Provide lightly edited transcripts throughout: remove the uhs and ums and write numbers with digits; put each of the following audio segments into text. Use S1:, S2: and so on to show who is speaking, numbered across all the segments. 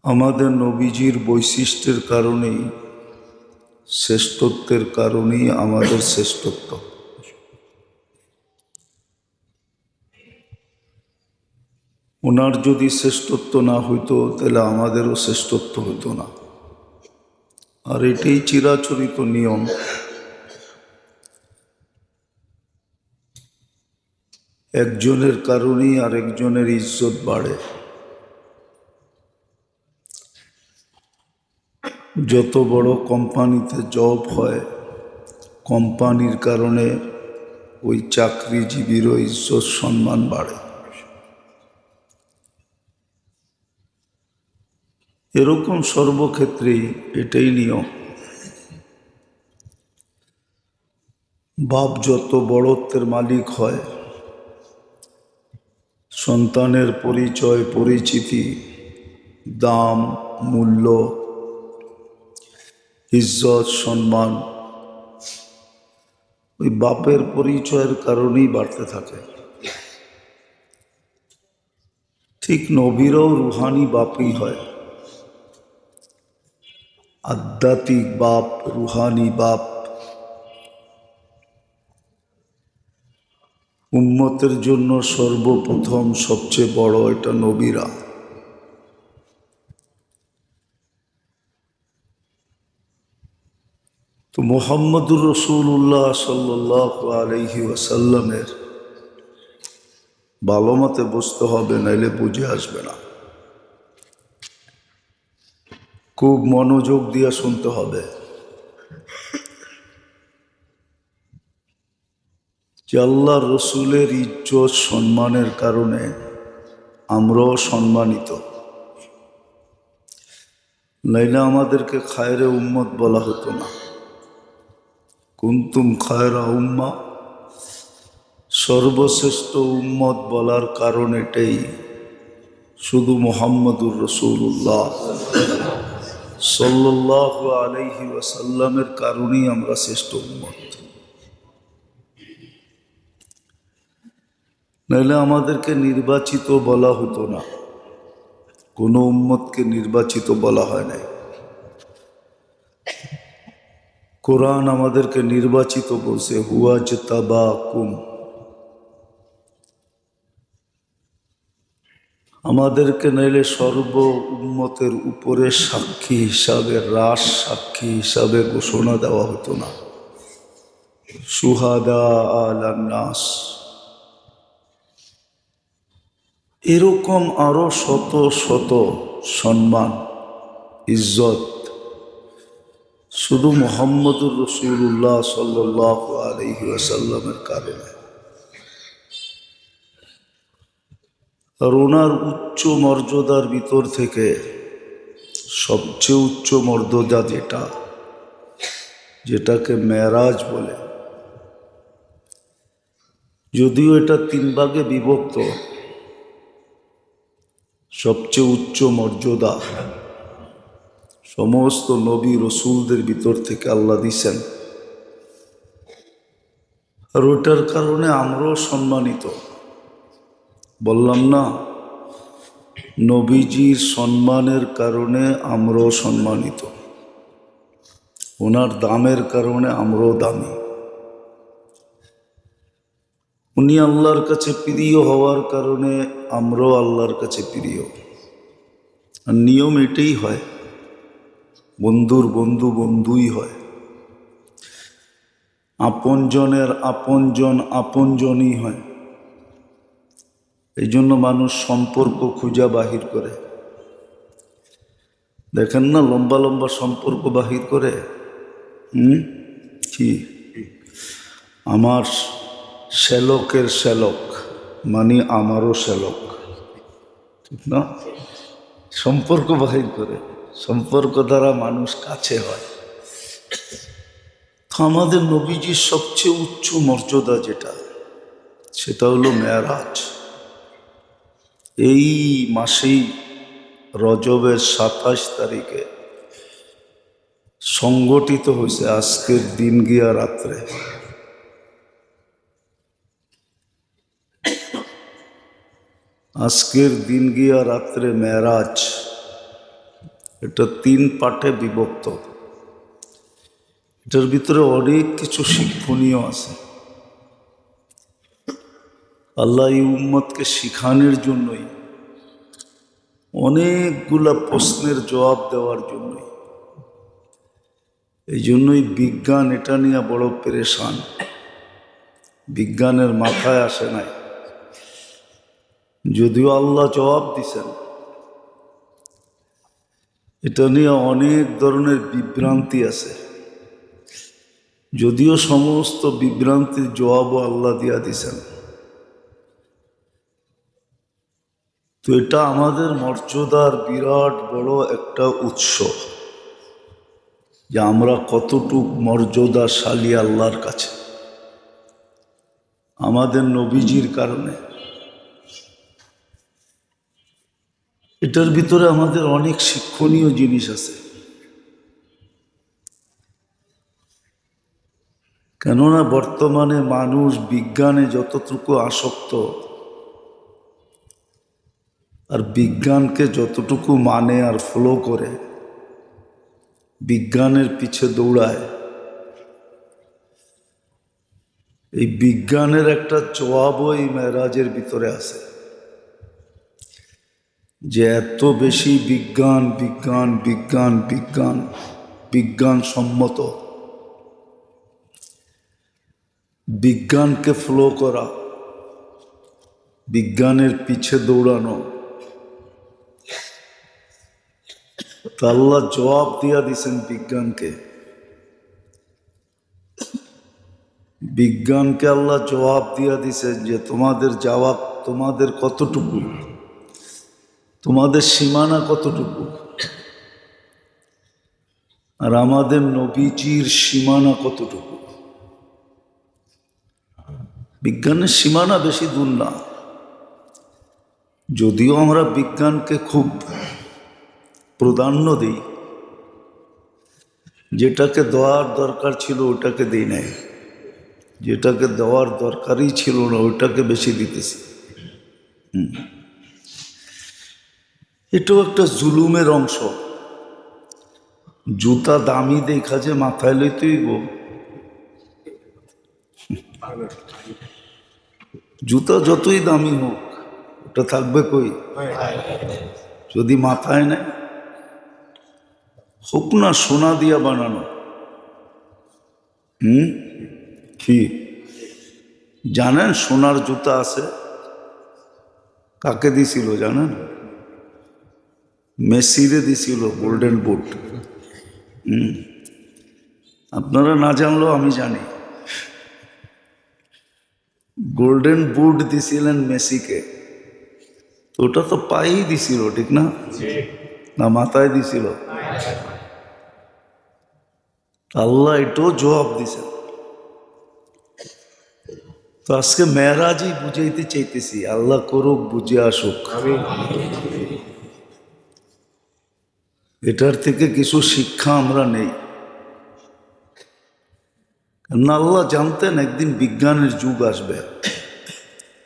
S1: আমাদের নবীজির বৈশিষ্ট্যের কারণেই, শ্রেষ্ঠত্বের কারণেই আমাদের শ্রেষ্ঠত্ব। ওনার যদি শ্রেষ্ঠত্ব না হইতো তাহলে আমাদেরও শ্রেষ্ঠত্ব হইতো না। আর এটাই চিরাচরিত নিয়ম। একজনের কারণেই আরেকজনের ইজ্জত বাড়ে। যত বড় কোম্পানিতে জব হয়, কোম্পানির কারণে ওই চাকরিজীবীরও ইজ্জত সম্মান বাড়ে। এরকম সর্বক্ষেত্রেই এটাই নিয়ম। বাপ যত বড়ত্বের মালিক হয়, সন্তানের পরিচয়, পরিচিতি, দাম, মূল্য, ইজ্জত, সম্মান ওই বাপের পরিচয়ের কারণেই বাড়তে থাকে। ঠিক নবীরও রুহানি বাপই হয়। আধ্যাত্মিক বাপ, রুহানি বাপ। উম্মতের জন্য সর্বপ্রথম সবচেয়ে বড় এটা নবীরা। তো মুহাম্মদুর রাসূলুল্লাহ সাল্লাল্লাহু আলাইহি ওয়াসাল্লামের ভালো মতে বুঝতে হবে, নাইলে বুঝে আসবে না। খুব মনোযোগ দিয়ে শুনতে হবে যে আল্লাহ রসুলের ইজ্জত সম্মানের কারণে আমরাও সম্মানিত। নাইলে আমাদেরকে খায়রে উম্মত বলা হতো না। কুনতুম খায়রা উম্মাহ, সর্বশ্রেষ্ঠ উম্মত বলার কারণ এটাই, শুধু মুহাম্মদুর রাসূলুল্লাহ সাল্লাল্লাহু আলাইহি ওয়াসাল্লামের কারণেই আমরা শ্রেষ্ঠ উম্মত। নাহলে আমাদেরকে নির্বাচিত বলা হতো না। কোনো উম্মতকে নির্বাচিত বলা হয় নাই। কোরআন আমাদেরকে নির্বাচিত বলছে, হুয়াজতাবাকুম। আমাদেরকে নাইলে সর্ব উম্মতের উপরে সাক্ষী হিসাবে, রাস সাক্ষী হিসাবে ঘোষণা দেওয়া হতো না। শুহাদা আলান নাস। এরকম আরো শত শত সম্মান, ইজ্জত শুধু মুহাম্মদুর রাসূলুল্লাহ সাল্লাল্লাহু আলাইহি ওয়াসাল্লামের কারণে। আর ওনার উচ্চ মর্যাদার ভিতর থেকে সবচেয়ে উচ্চ মর্যাদা যেটাকে মেরাজ বলে, যদিও এটা 3 ভাগে বিভক্ত, সবচেয়ে উচ্চ মর্যাদা সমস্ত নবী রসুলদের ভিতর থেকে আল্লাহ দিছেন। আর ওটার কারণে আমরাও সম্মানিত। বললাম না, নবীজির সম্মানের কারণে আমরাও সম্মানিত। ওনার দামের কারণে আমরাও দামি। উনি আল্লাহর কাছে প্রিয় হওয়ার কারণে আমরাও আল্লাহর কাছে প্রিয়। আর নিয়ম এটাই হয়, বন্ধুর বন্ধু বন্ধুই হয়, আপনজনের আপনজন আপনজনই হয়। এই জন্য মানুষ সম্পর্ক খুঁজা বাহির করে। দেখেন না, লম্বা লম্বা সম্পর্ক বাহির করে। কি আমার শ্যালকের শ্যালক মানে আমারও শ্যালক, ঠিক না? সম্পর্ক বাহির করে, সম্পর্ক দ্বারা মানুষ কাছে হয়। আমাদের নবীজির সবচেয়ে উচ্চ মর্যাদা সেটা হলো মেরাজ। এই মাসেই রজবের 27 তারিখে সংগঠিত হয়েছে আজকের দিন গিয়া রাত্রে। আজকের দিন গিয়া রাত্রে মেরাজ, এটা 3 পার্টে বিভক্ত। এটার ভিতরে অনেক কিছু শিক্ষণীয় আছে। আল্লাহ এই উম্মতকে শিখানোর জন্যই, অনেকগুলা প্রশ্নের জবাব দেওয়ার জন্যই। এই জন্যই বিজ্ঞান এটা নিয়ে বড় পেরেশান। বিজ্ঞানের মাথায় আসে নাই। যদিও আল্লাহ জবাব দিছেন, এটা নিয়ে অনেক ধরনের বিভ্রান্তি আছে। যদিও সমস্ত বিভ্রান্তির জবাবও আল্লাহ দিয়া দিছেন। তো এটা আমাদের মর্যাদার বিরাট বড় একটা উৎস, যে আমরা কতটুক মর্যাদাশালী আল্লাহর কাছে আমাদের নবীজির কারণে। এটার ভিতরে আমাদের অনেক শিক্ষণীয় জিনিস আছে। কেননা বর্তমানে মানুষ বিজ্ঞানে যতটুকু আসক্ত আর বিজ্ঞানকে যতটুকু মানে আর ফলো করে, বিজ্ঞানের পিছে দৌড়ায়, এই বিজ্ঞানের একটা জবাবও এই মেরাজের ভিতরে আছে। যে এত বেশি বিজ্ঞান বিজ্ঞান বিজ্ঞান বিজ্ঞান বিজ্ঞানসম্মত, বিজ্ঞানকে ফলো করা, বিজ্ঞানের পিছে দৌড়ানো, তা আল্লাহ জবাব দিয়া দিছেন বিজ্ঞানকে। বিজ্ঞানকে আল্লাহ জবাব দিয়া দিছেন যে তোমাদের জবাব, তোমাদের কতটুকু, তোমাদের সীমানা কতটুকু, আর আমাদের নবীজির সীমানা কতটুকু। বিজ্ঞানের সীমানা বেশি দূর না। যদিও আমরা বিজ্ঞানকে খুব প্রাধান্য দিই, যেটাকে দেওয়ার দরকার ছিল ওটাকে দিই নাই, যেটাকে দেওয়ার দরকারই ছিল না ওটাকে বেশি দিতেছি। এটাও একটা জুলুমের অংশ। জুতা দামি দেখা যে মাথায় লইতেই গো, জুতা যতই দামি হোক ওটা থাকবে কই যদি মাথায় নেয়। হোক না সোনা দিয়া বানানো, কি জানেন সোনার জুতা আছে? কাকে দিছিল জানেন? মেসিরে দিছিল গোল্ডেন বুট। আপনারা না জানলেও আমি জানি, গোল্ডেন বুট দিছিলেন মেসিকে। তো ওটা তো পায়েই দিছিল, ঠিক না? না মাথায় দিছিল? আল্লাহ এটাও জবাব দিছে। তো আজকে মেরাজই বুঝাইতে চাইতেছি, আল্লাহ করুক, বুঝে আসুক। এটার থেকে কিছু শিক্ষা আমরা নেই। না, আল্লাহ জানতেন একদিন বিজ্ঞানের যুগ আসবে,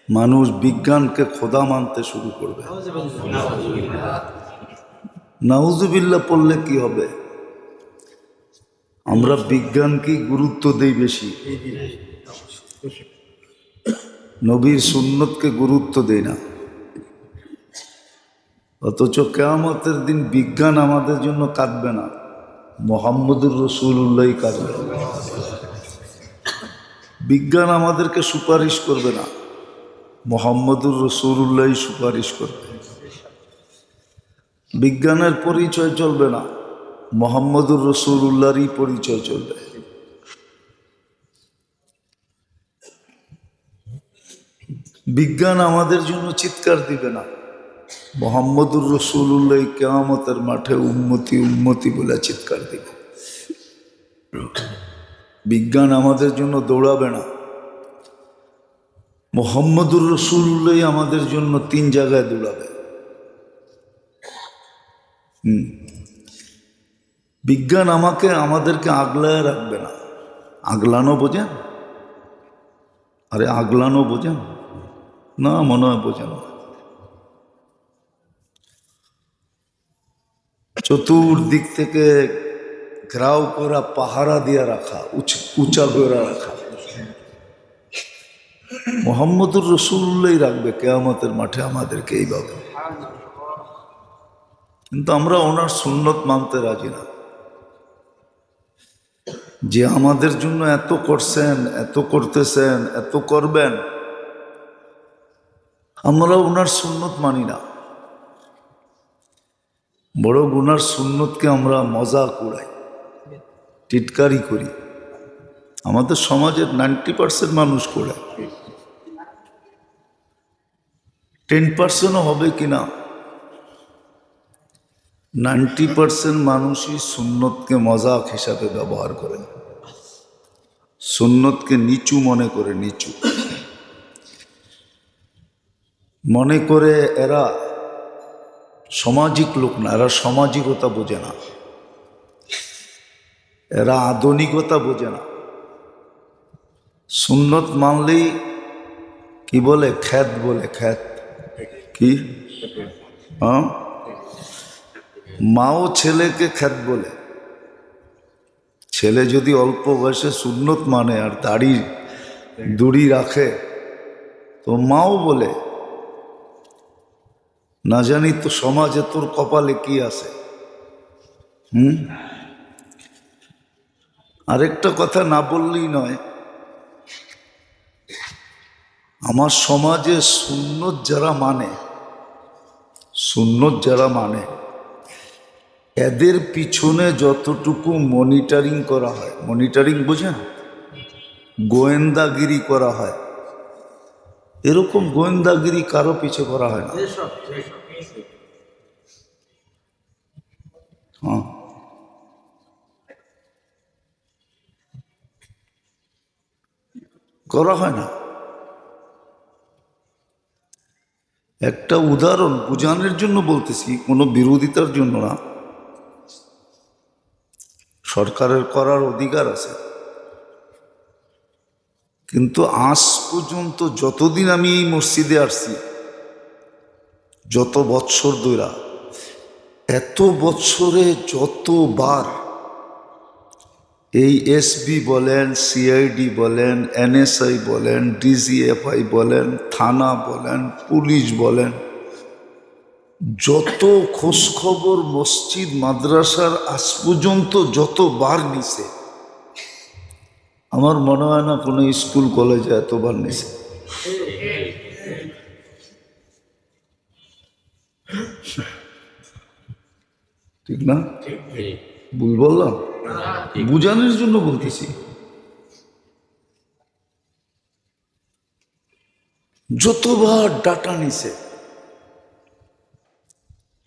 S1: মানুষ বিজ্ঞানকে খোদা মানতে শুরু করবে। নাউজুবিল্লাহ পড়লে কি হবে? আমরা বিজ্ঞানকেই গুরুত্ব দেই বেশি, নবীর সুন্নতকে গুরুত্ব দেই না। অথচ কিয়ামতের দিন বিজ্ঞান আমাদের জন্য কাঁদবে না, মুহাম্মদুর রাসূলুল্লাহই কাঁদবে। বিজ্ঞান আমাদেরকে সুপারিশ করবে না, মুহাম্মদুর রাসূলুল্লাহই সুপারিশ করবে। বিজ্ঞানের পরিচয় চলবে না, মুহাম্মদুর রাসূলুল্লাহরই পরিচয় চলবে। বিজ্ঞান আমাদের জন্য চিৎকার দিবে না, মুহাম্মদুর রাসূলুল্লাহ কিয়ামতের মাঠে উম্মতি উম্মতি বলে চিৎকার দিবে। বিজ্ঞান আমাদের জন্য দৌড়াবে না, মুহাম্মদুর রাসূলুল্লাহ আমাদের জন্য 3 জায়গায় দৌড়াবে। বিজ্ঞান আমাদেরকে আগলায় রাখবে না। আগলানো বোঝেন? আরে আগলানো বোঝেন না? মনে হয় বোঝেন না। চতুর্দিক থেকে ঘেরাও করা, পাহারা দিয়ে রাখা, উঁচা করে রাখা। মুহাম্মদুর রাসূলুল্লাহ রাখবে কিয়ামতের মাঠে আমাদেরকে এইভাবে। কিন্তু আমরা ওনার সুন্নত মানতে রাজি না, যে আমাদের জন্য এত করছেন, এত করতেছেন, এত করবেন, আমরা ওনার সুন্নত মানি না। বড় ওনার সুন্নতকে আমরা মজাক উড়াই, টিটকারি করি। আমাদের সমাজের 90% মানুষ করে, 10%ও হবে কিনা, 90% মানুষই সুন্নতকে মজাক হিসাবে ব্যবহার করে, সুন্নতকে নিচু মনে করে, নিচু মনে করে। এরা সামাজিক লোক না, এরা সামাজিকতা বোঝে না, এরা আধুনিকতা বোঝে না। সুন্নত মানলেই কি বলে, খ্যাত বলে, খ্যাত কি, হ্যাঁ, মাও ছেলেকে খ্যাত বলে। ছেলে যদি অল্প বয়সে সুন্নত মানে আর দুড়ি রাখে, তো মাও বলে, না জানি তো সমাজে তোর কপালে কি আছে। আরেকটা কথা না বললেই নয়, আমার সমাজে সুন্নত যারা মানে, সুন্নত যারা মানে, এদের পিছনে যতটুকু মনিটরিং করা হয়, মনিটরিং বোঝেন, গোয়েন্দাগিরি করা হয়, এরকম গোয়েন্দাগিরি কারো পিছে করা হয় না। হ্যাঁ, করা হয় না। একটা উদাহরণ বোঝানোর জন্য বলতেছি, কোনো বিরোধিতার জন্য না। সরকারের করার অধিকার আছে, কিন্তু আজ পর্যন্ত যতদিন আমি এই মসজিদে আসছি, যত বৎসর ধরে, এত বৎসরে যতবার এই এসবি বলেন, সিআইডি বলেন, এনএসআই বলেন, ডিজিএফআই বলেন, থানা বলেন, পুলিশ বলেন, যত খোঁজখবর মসজিদ মাদ্রাসার আজ পর্যন্ত যতবার নিছে, আমার মনে হয় না কোনো স্কুল কলেজে এতবার নিছে। ঠিক না? ভুল বললাম? বুঝানোর জন্য বলতেছি। যতবার ডাটা নিছে,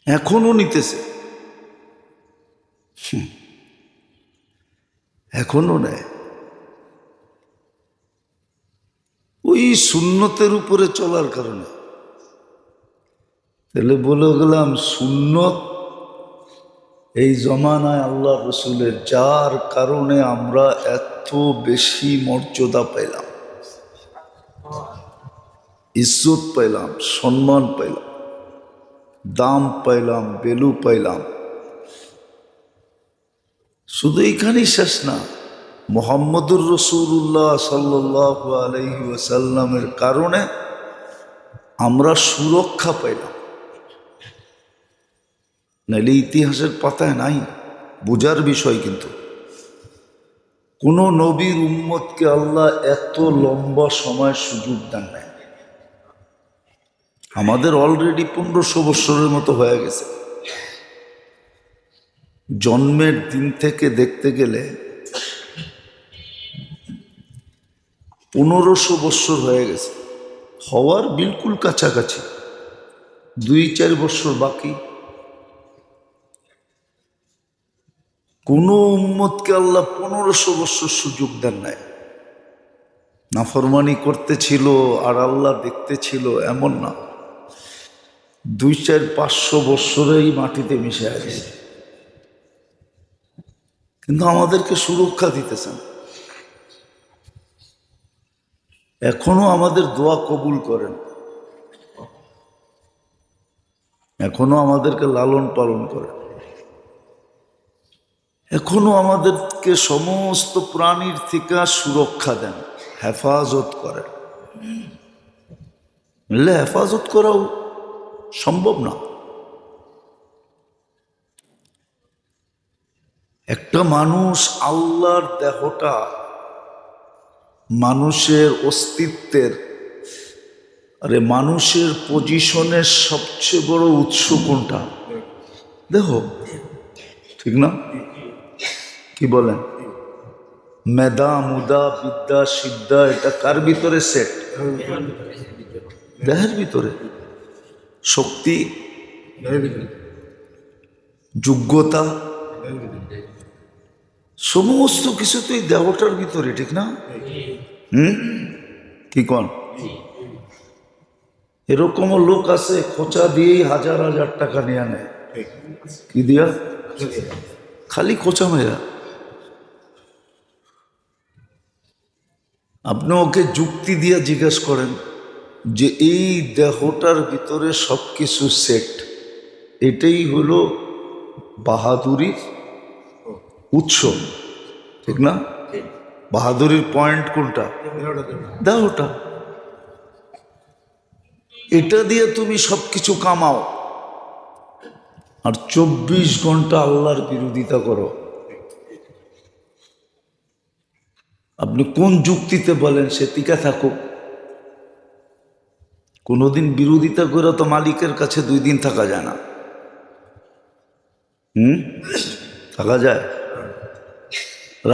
S1: এখনো নিতেছে, এখনো নেয়। ওই সুন্নতের উপরে চলার কারণে। তাহলে বলে গেলাম, সুন্নত এই জমানায় আল্লাহ রসুলের, যার কারণে আমরা এত বেশি মর্যাদা পাইলাম, ইজ্জত পাইলাম, সম্মান পাইলাম, দাম পাইলাম, ভ্যালু পাইলাম। শুধু এখানেই শেষ না, মুহাম্মদুর রাসূলুল্লাহ সাল্লাল্লাহু আলাইহি ওয়াসাল্লামের কারণে আমরা সুরক্ষা পাইলাম। নাইলে ইতিহাসের পাতায় নাই, বোঝার বিষয়। কিন্তু কোন নবীর উম্মতকে আল্লাহ এত লম্বা সময় সুযোগ দেন নাই। আমাদের অলরেডি 1500 বৎসরের মতো হয়ে গেছে। জন্মের দিন থেকে দেখতে গেলে 1500 বৎসর হয়ে গেছে, হওয়ার বিলকুল কাছাকাছি, 2-4 বৎসর বাকি। কোন উম্মতকে আল্লাহ 1500 বৎসর সুযোগ দেন নাই। নাফরমানি করতেছিল আর আল্লাহ দেখতেছিল, এমন না। 200-500 বৎসরেই মাটিতে মিশে গেছে, কিন্তু আমাদেরকে সুরক্ষা দিতেছেন। এখনো আমাদের দোয়া কবুল করেন, এখনো আমাদেরকে লালন পালন করেন। এখনো আমাদেরকে সমস্ত প্রাণীর থেকে সুরক্ষা দেন, হেফাজত করেন। বুঝলে, হেফাজত করাও সম্ভব না। একটা মানুষ আল্লাহর দেহটা, মানুষের অস্তিত্বের, আরে মানুষের পজিশনের সবচেয়ে বড় উৎস কোনটা? দেহ, ঠিক না? কি বলেন? মেধা, মুদা, বিদ্যা, সিদ্ধা, এটা কার ভিতরে সেট? দেহের ভিতরে। শক্তি, যোগ্যতা, সমস্ত কিছু তো এই দেহটার ভিতরে, ঠিক না? কি কন? এরকমও লোক আছে খোঁচা দিয়েই হাজার হাজার টাকা নিয়ে নেয়। কি দিয়া? খালি খোঁচা মেরা। আপনি ওকে যুক্তি দিয়ে জিজ্ঞেস করেন যে এই দেহটার ভিতরে সব কিছু সেট, এটাই হলো বাহাদুরির উৎস, ঠিক না? বাহাদুরির পয়েন্ট কোনটা? দেহটা। এটা দিয়ে তুমি সব কিছু কামাও আর 24 ঘন্টা আল্লাহর বিরোধিতা করো। আপনি কোন যুক্তিতে বলেন সে টিকা থাকুক? কোনোদিন বিরোধিতা করে তো মালিকের কাছে 2 দিন থাকা যায় না। থাকা যায়?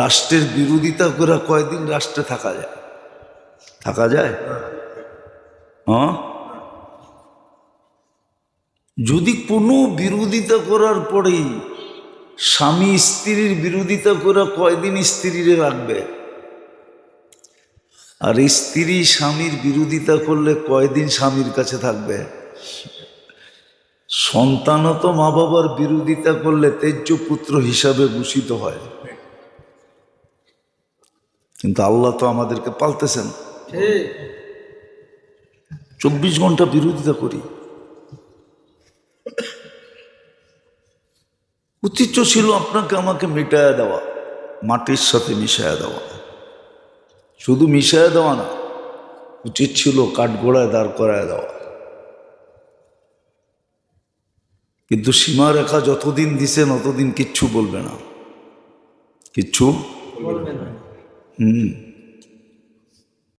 S1: রাষ্ট্রের বিরোধিতা করে কয়দিন রাষ্ট্রে থাকা যায়? থাকা যায়? হ্যাঁ, যদি কোনো বিরোধিতা করার পরেই স্বামী স্ত্রীর বিরোধিতা করে কয়দিন স্ত্রীরে রাখবে? আর স্ত্রী স্বামীর বিরোধিতা করলে কয়দিন স্বামীর কাছে থাকবে? সন্তানও তো মা বাবার বিরোধিতা করলে তেজ্য পুত্র হিসাবে ঘোষিত হয়। কিন্তু আল্লাহ তো আমাদেরকে পালতেছেন। 24 ঘন্টা বিরোধিতা করি। উচিত ছিল আপনাকে আমাকে মিটায়া দেওয়া, মাটির সাথে মিশায়া দেওয়া। শুধু মিশায়া দেওয়া না, উচিত ছিল কাঠগোড়ায় দাঁড় করায় দেওয়া। কিন্তু সীমারেখা যতদিন দিছেন অতদিন কিচ্ছু বলবে না, কিচ্ছু।